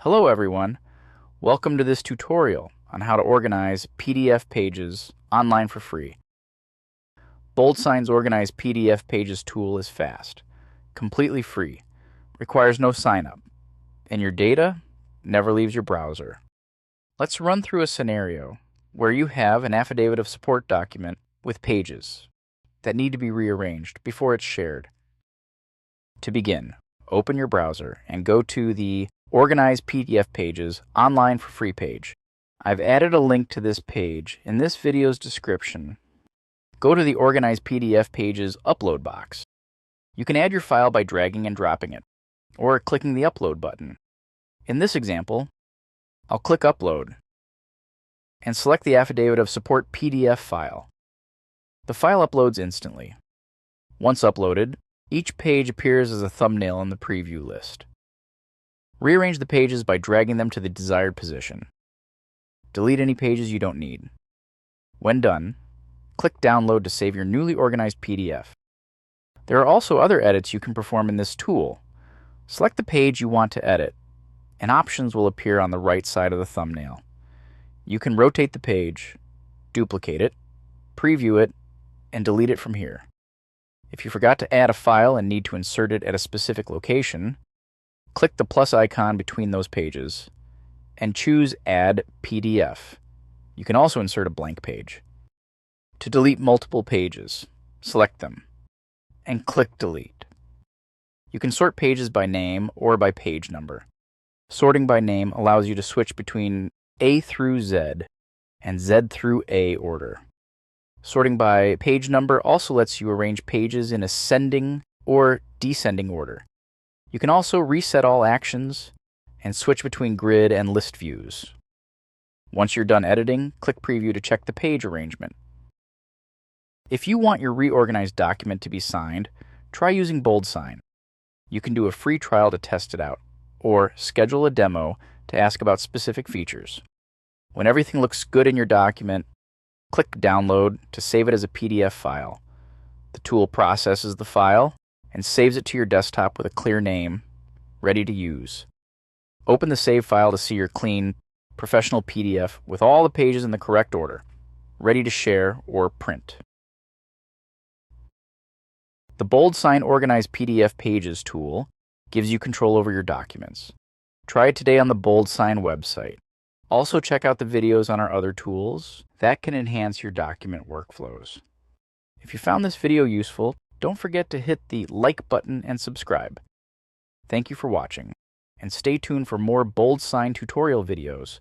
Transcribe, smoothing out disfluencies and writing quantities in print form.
Hello everyone, welcome to this tutorial on how to organize PDF pages online for free. BoldSign's Organize PDF Pages tool is fast, completely free, requires no sign-up, and your data never leaves your browser. Let's run through a scenario where you have an affidavit of support document with pages that need to be rearranged before it's shared. To begin, open your browser and go to the Organize PDF Pages online for free page. I've added a link to this page in this video's description. Go to the Organize PDF Pages upload box. You can add your file by dragging and dropping it, or clicking the upload button. In this example, I'll click Upload and select the Affidavit of Support PDF file. The file uploads instantly. Once uploaded, each page appears as a thumbnail in the preview list. Rearrange the pages by dragging them to the desired position. Delete any pages you don't need. When done, click Download to save your newly organized PDF. There are also other edits you can perform in this tool. Select the page you want to edit, and options will appear on the right side of the thumbnail. You can rotate the page, duplicate it, preview it, and delete it from here. If you forgot to add a file and need to insert it at a specific location, click the plus icon between those pages and choose Add PDF. You can also insert a blank page. To delete multiple pages, select them and click Delete. You can sort pages by name or by page number. Sorting by name allows you to switch between A through Z and Z through A order. Sorting by page number also lets you arrange pages in ascending or descending order. You can also reset all actions and switch between grid and list views. Once you're done editing, click Preview to check the page arrangement. If you want your reorganized document to be signed, try using BoldSign. You can do a free trial to test it out, or schedule a demo to ask about specific features. When everything looks good in your document, click Download to save it as a PDF file. The tool processes the file and saves it to your desktop with a clear name, ready to use. Open the save file to see your clean, professional PDF with all the pages in the correct order, ready to share or print. The BoldSign Organize PDF Pages tool gives you control over your documents. Try it today on the BoldSign website. Also check out the videos on our other tools that can enhance your document workflows. If you found this video useful, don't forget to hit the like button and subscribe. Thank you for watching, and stay tuned for more BoldSign tutorial videos